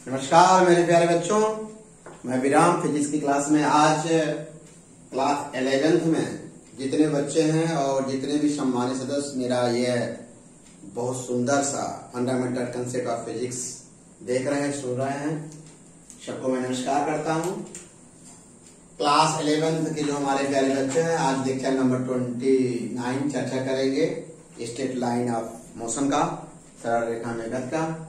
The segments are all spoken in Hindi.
नमस्कार मेरे प्यारे बच्चों, मैं विराम फिजिक्स की क्लास में आज क्लास 11th में जितने बच्चे हैं और जितने भी सम्मानित सदस्य मेरा यह बहुत सुंदर सा फंडामेंटल कंसेप्ट ऑफ फिजिक्स देख रहे हैं, सुन रहे हैं, सबको मैं नमस्कार करता हूं। क्लास 11th के जो हमारे प्यारे बच्चे हैं, आज लेक्चर नंबर 29 चर्चा करेंगे स्ट्रेट लाइन ऑफ मोशन का, सरल रेखा में गति का।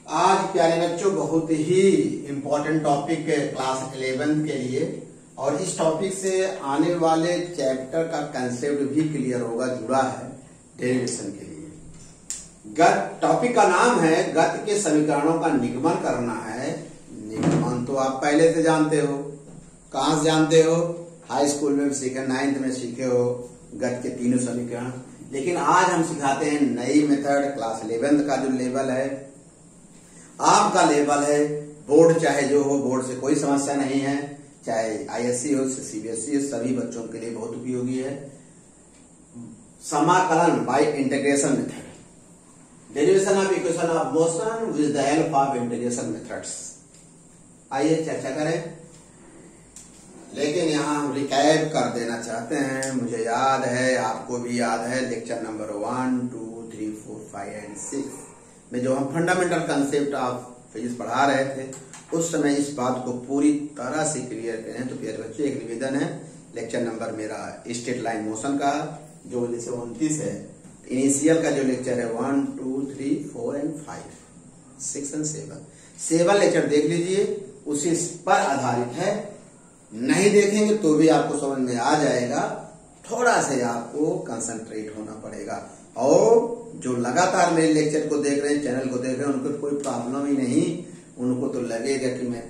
आज प्यारे बच्चों बहुत ही इम्पोर्टेंट टॉपिक है क्लास 11 के लिए, और इस टॉपिक से आने वाले चैप्टर का कंसेप्ट भी क्लियर होगा, जुड़ा है डेरिवेशन के लिए। टॉपिक का नाम है गति के समीकरणों का निगमन करना है। निगमन तो आप पहले से जानते हो, कहां से जानते हो, हाई स्कूल में भी सीखे, 9th में सीखे हो गति के तीनों समीकरण। लेकिन आज हम सिखाते हैं नई मेथड, क्लास 11 का जो लेवल है, आपका लेवल है, बोर्ड चाहे जो हो, बोर्ड से कोई समस्या नहीं है, चाहे आईएससी हो, सीबीएसई हो, सभी बच्चों के लिए बहुत उपयोगी है। समाकलन bye integration method, derivation of equation of motion with the help of integration methods. आइए चर्चा करें, लेकिन यहाँ हम रिकैप कर देना चाहते हैं। मुझे याद है, आपको भी याद है, लेक्चर नंबर 1, 2, 3, 4, 5 एंड 6 में जो हम फंडामेंटल कंसेप्ट ऑफ फिजिक्स पढ़ा रहे थे, उस समय इस बात को पूरी तरह से क्लियर करें। तो प्यारे बच्चों, एक निवेदन है, लेक्चर नंबर मेरा स्ट्रेट लाइन मोशन का जो 1929 है, इनिशियल का जो लेक्चर है 1, 2, 3, 4 एंड 5, 6 एंड 7 लेक्चर देख लीजिए, उसी पर आधारित है। नहीं देखेंगे तो भी आपको समझ में आ जाएगा, थोड़ा सा आपको कंसंट्रेट होना पड़ेगा। और जो लगातार मेरे लेक्चर को देख रहे हैं, चैनल को देख रहे हैं, उनको कोई प्रॉब्लम ही नहीं, उनको तो लगेगा कि मैं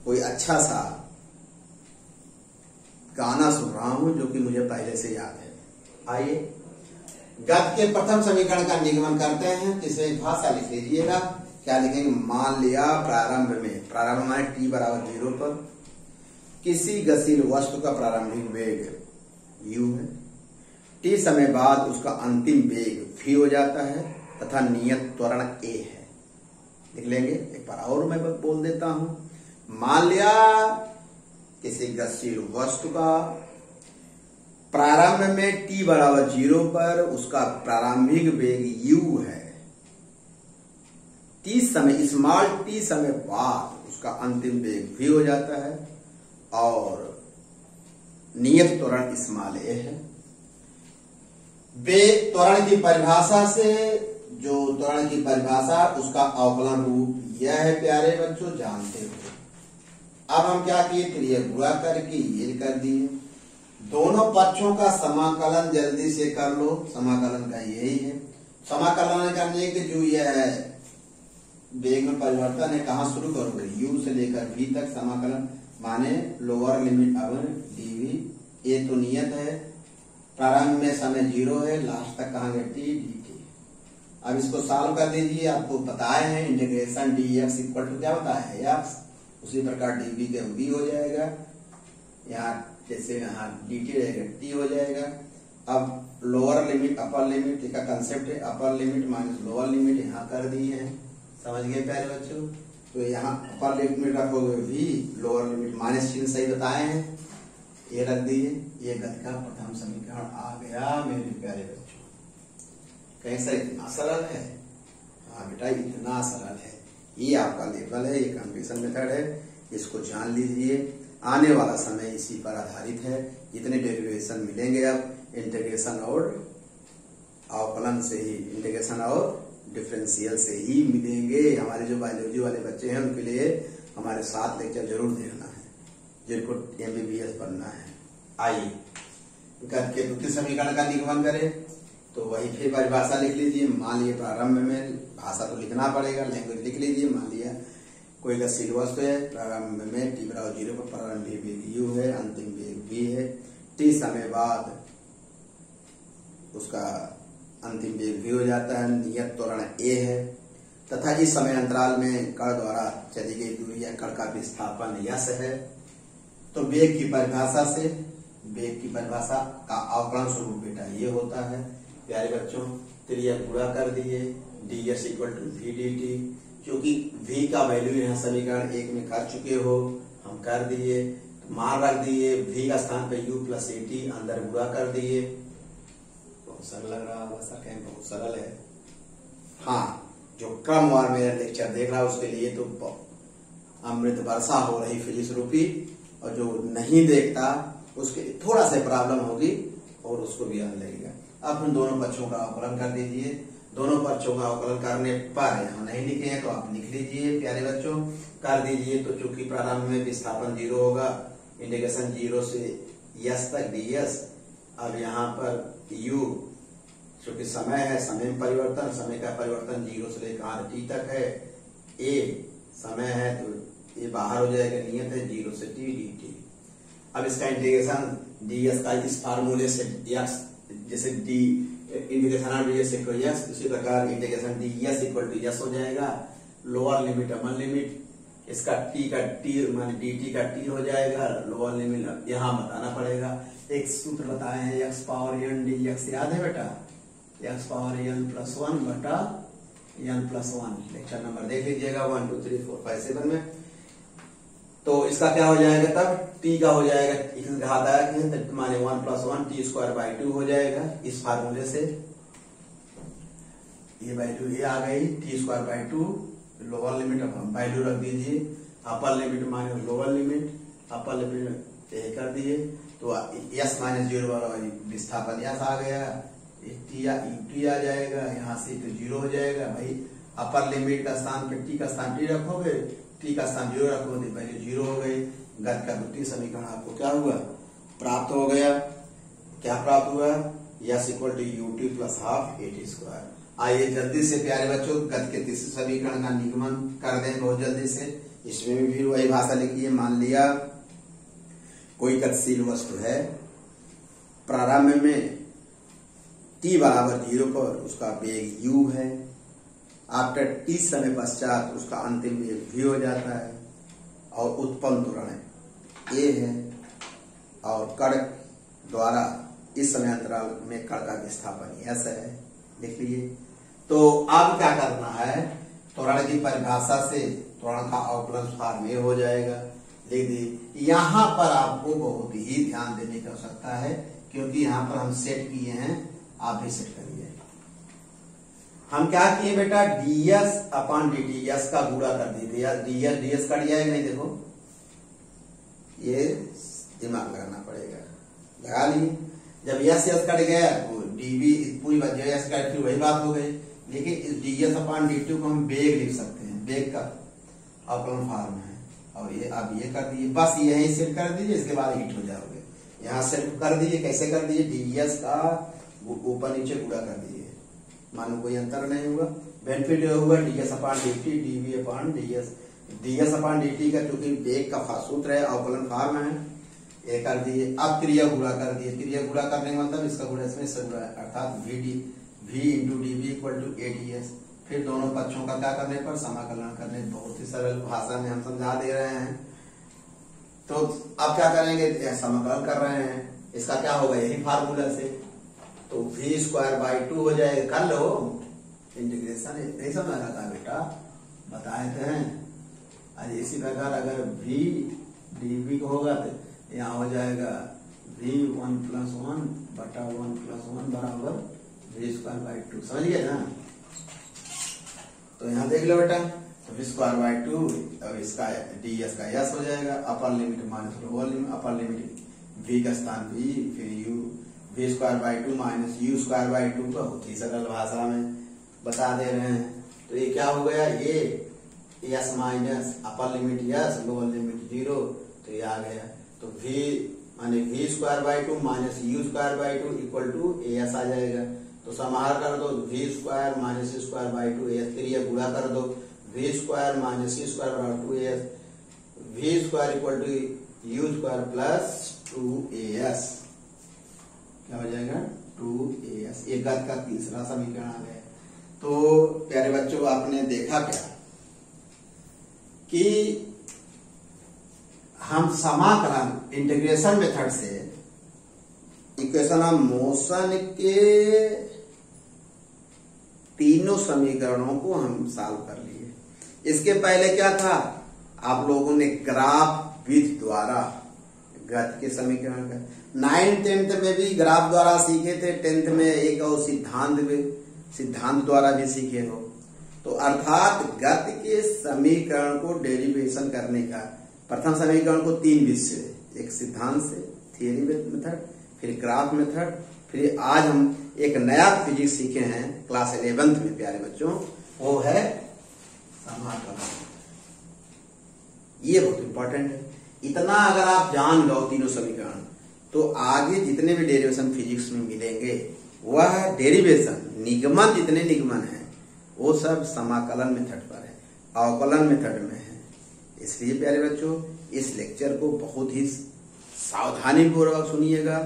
कोई अच्छा सा गाना सुन रहा हूं जो कि मुझे पहले से याद है। आइए गति के प्रथम समीकरण का निगमन करते हैं। इसे भाषा लिख लीजिएगा, क्या लिखेंगे, मान लिया प्रारंभ माने t बराबर 0 पर किसी गतिशील वस्तु का प्रारंभिक वेग u है, t समय बाद उसका अंतिम वेग v हो जाता है तथा नियत त्वरण a है। लिख लेंगे, एक बार और मैं बोल देता हूं। मान लिया किसी गतिशील वस्तु का प्रारंभ में t बराबर 0 पर उसका प्रारंभिक वेग u है, स्मॉल t समय बाद उसका अंतिम वेग v हो जाता है और नियत त्वरण स्मॉल a है। वेग त्वरण की परिभाषा से, जो त्वरण की परिभाषा, उसका अवकलन रूप यह है प्यारे बच्चों, जानते हो। अब हम क्या किए, क्रिया गुणा करके ये कर दिए। दोनों पक्षों का समाकलन जल्दी से कर लो, समाकलन का यही है। समाकलन करने के जो यह है वेग में परिवर्तन है, कहां शुरू करोगे, u से लेकर v तक समाकलन, माने लोअर लिमिट अब dv, ये तो नियत है, प्रारंभ में समय 0 है, लास्ट तक कहां गए t dt। अब इसको सॉल्व कर दीजिए, आपको बताए हैं इंटीग्रेशन dx इक्वल टू क्या होता है x, उसी प्रकार dv के v हो जाएगा, यहाँ जैसे यहाँ dt रहेगा t हो जाएगा। अब लोअर लिमिट अपर लिमिट का कंसेप्ट है, upper limit minus lower limit यहाँ कर दिए हैं, समझ गए प्यारे बच्चों। तो यहाँ अपर लिमिट रखोगे v, लोअर लिमिट माइनस चिन्ह सही बताए हैं, ये रख दिए। ये गति का प्रथम समीकरण आ गया मेरे प्यारे बच्चों। कहीं सर इतना सरल है, हाँ बेटा इतना सरल है, ये आपका लेवल है, ये कंप्लीशन मेथड है, इसको जान लीजिए। आने वाला समय इसी पर आधारित है, जितने डेरिवेशन मिलेंगे अब इंटीग्रेशन और अवकलन से ही, इंटीग्रेशन और डिफरेंशियल से ही मिलेंगे। हमारे जो बायोलॉजी वाले बच्चे हैं उनके लिए हमारे 7 लेक्चर जरूर देखना है, जिनको MBBS बनना है। आइए गति के द्वितीय समीकरण का निगमन करें, तो वही फिर परिभाषा लिख लीजिए। मान लिया प्रारंभ में, भाषा तो लिखना पड़ेगा, लैंग्वेज लिख लीजिए। मान लिया कोई गतिशील वस्तु है, प्रारंभ में t बराबर 0 पर प्रारंभिक वेग u है, अंतिम वेग v है, t समय बाद उसका अंतिम वेग v हो जाता है, नियत त्वरण a है तथा इस समय अंतराल में कण द्वारा चली गई दूरी या कण का विस्थापन यस है। तो वेग की परिभाषा से, वेग की परिभाषा का अवकलन स्वरूप बेटा ये होता है प्यारे बच्चों। तो ये गुणा कर दिए, ds equal to v dt, क्योंकि v का वैल्यू यहाँ समीकरण 1 में कर चुके हो, हम कर दिए, मान रख दिए, v का स्थान पे u प्लस ए टी अंदर गुणा कर दिए। बहुत सरल लग रहा होगा सर, कहें बहुत सरल है। हाँ, जो क्रमवार मेरा लेक्चर देख रहा है उसके लिए तो अमृत वर्षा हो रही फिजिक्स रूपी, और जो नहीं देखता उसके लिए थोड़ा सा प्रॉब्लम होगी और उसको भी याद लगेगा। अब हम दोनों पक्षों का अवकलन कर दीजिए। दोनों पक्षों का अवकलन करने पर, यहाँ नहीं लिखे हैं तो आप लिख लीजिए प्यारे बच्चों, कर दीजिए। तो चूंकि प्रारंभ में विस्थापन 0 होगा, इंटीग्रेशन 0 से यस तक ds। अब यहाँ पर u चूंकि समय है, समय में परिवर्तन, समय का परिवर्तन 0 से लेकर t तक है। a समय है तो ये बाहर हो जाएगा, नियत है 0 से t dt। अब इसका इंटीग्रेशन ds का इस फार्मूले से x जैसे d integration ds equal x, इसी प्रकार integration ds equal to s हो जाएगा। लोअर लिमिट अपर लिमिट, इसका t का t माने dt का t हो जाएगा, लोअर लिमिट यहाँ बताना पड़ेगा। एक सूत्र बताए हैं x पावर n dx, याद है बेटा? x पावर n प्लस 1 बटा n प्लस 1, लेक्चर नंबर देख लीजिएगा 1 2 3 4 5 7 में। तो इसका क्या हो जाएगा तब? t का हो जाएगा घात आया माने 1 प्लस 1 टी स्क्वायर बाई 2 हो जाएगा। इस फार्मूले से ये बाई 2 ये आ गई, T square by 2, lower limit value रख दीजिए, अपर लिमिट माने लोअर लिमिट, अपर लिमिट ये कर दिए। तो s माइनस 0 वाला विस्थापन s आ गया, टी आ जाएगा, यहाँ से तो 0 हो जाएगा। भाई अपर लिमिट का स्थान पे t का स्थान t रखोगे, t का स्थान 0 रखोगे, पहले 0 हो गई। गत का द्वितीय समीकरण आपको क्या हुआ? प्राप्त हो गया। क्या प्राप्त हुआ? s equal to u t plus half a t square. आइए जल्दी से प्यारे बच्चों गत के तीसरे समीकरण का निगमन कर दें बहुत जल्दी से। इसमें भी फिर वही भाषा लिखिए। मान लिया कोई गतिशील वस्तु है, प्रारंभ में t बराबर 0 पर उसका वेग u है, आफ्टर t समय पश्चात उसका अंतिम वेग v हो जाता है, और उत्पन्न त्वरण a है, और कण द्वारा इस समय अंतराल में कण का विस्थापन s है। लिख लीजिए। तो अब क्या करना है? त्वरण की परिभाषा से त्वरण का अवकलन फॉर्म में हो जाएगा। लिख दी। यहाँ पर आपको बहुत ही ध्यान देने की आवश्यकता है, क्योंकि यहाँ पर हम सेट किए हैं, आप भी सेट करिए। हम क्या किए बेटा? ds अपॉन dt, s का गुणा कर दिए, ds कट जाएगा नहीं, देखो ये दिमाग लगाना पड़ेगा, लगा लिए। जब s कट गया तो dv पूरी बात, जो s कट फिर वही बात हो गई। लेकिन इस ds अपॉन dt को हम वेग लिख सकते हैं, वेग का अवकलन फॉर्म है। और ये अब ये कर दिए, बस यही सेट कर दीजिए, इसके बाद हिट हो जाओगे। यहाँ सेट कर दीजिए, कैसे कर दीजिए? ds का ऊपर नीचे गुणा कर दिए, मानो कोई अंतर नहीं हुआ। बेनिफिट हुआ ds upon dt, dv upon ds upon dt का चूंकि वेग का सूत्र है, अवकलन फॉर्म है, ये कर दिए। अब क्रिया गुणा कर दिए। क्रिया गुणा करने का मतलब इसका गुणा इसमें इसका गुणा, अर्थात v into dv equal to ads। फिर दोनों पक्षों का क्या करने पर? समाकलन करने। बहुत ही सरल भाषा में हम समझा दे रहे हैं। तो अब क्या करेंगे? समाकलन कर रहे हैं, इसका क्या होगा? यही फार्मूला से। तो v स्क्वायर बाई 2 हो जाएगा। कर लो इंटीग्रेशन, नहीं समझ रहा था बेटा, बताए थे। आज इसी प्रकार अगर v dv होगा तो यहाँ हो जाएगा v 1 प्लस 1 बटा 1 प्लस 1 बराबर v स्क्वायर बाई 2। समझ गए ना? तो यहाँ देख लो बेटा, तो v स्क्वायर बाई 2, अब इसका ds का s हो जाएगा, upper limit minus lower limit, upper limit v का स्थान v, फिर u, v square by 2 minus u square by 2। बहुत ही सरल भाषा में बता दे रहे हैं। तो ये क्या हो गया? ये s minus upper limit s, lower limit 0, तो ये आ गया। तो v माने v square by 2 minus u square by 2 equal to as आ जाएगा। तो समाहार कर दो, v square minus u square by 2 as, फिर ये गुणा कर दो, v square minus u square by 2 as, v square equal to u square plus 2as। क्या हो जाएगा? 2as। ये गत का तीसरा समीकरण आ गया। तो प्यारे बच्चों, आपने देखा क्या कि हम समाकलन इंटीग्रेशन मेथड से इक्वेशन ऑफ मोशन के तीनों समीकरणों को हम सॉल्व कर लिए। इसके पहले क्या था, आप लोगों ने ग्राफ विधि द्वारा गति के समीकरण का 9th 10th में भी ग्राफ द्वारा सीखे थे, 10th में एक और सिद्धांत द्वारा भी सीखे हो। तो अर्थात गति के समीकरण को डेरिवेशन करने का प्रथम समीकरण को 3 विधि से, एक सिद्धांत से, थियरी मेथड, फिर ग्राफ मेथड, फिर आज हम एक नया फिजिक्स सीखे हैं क्लास 11th में प्यारे बच्चों, वो है समाकलन। ये बहुत इंपॉर्टेंट है। इतना अगर आप जान लो तीनों समीकरण, तो आगे जितने भी डेरिवेशन फिजिक्स में मिलेंगे वह डेरिवेशन निगमन, जितने निगमन है वो सब समाकलन मेथड पर है, अवकलन मेथड में है। इसलिए प्यारे बच्चों इस लेक्चर को बहुत ही सावधानी पूर्वक सुनिएगा,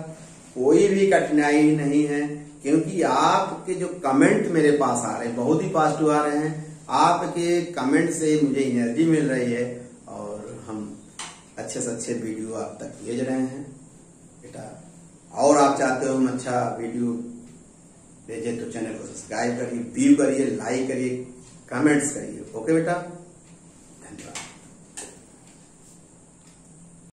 कोई भी कठिनाई नहीं है, क्योंकि आपके जो कमेंट मेरे पास आ रहे हैं बहुत ही पॉजिटिव आ रहे हैं। आपके कमेंट से मुझे एनर्जी मिल रही है और हम अच्छे से अच्छे वीडियो आप तक भेज रहे हैं बेटा। और आप चाहते हो हम अच्छा वीडियो भेजे तो चैनल को सब्सक्राइब करिए, व्यू करिए, लाइक करिए, कमेंट्स करिए। ओके बेटा, धन्यवाद।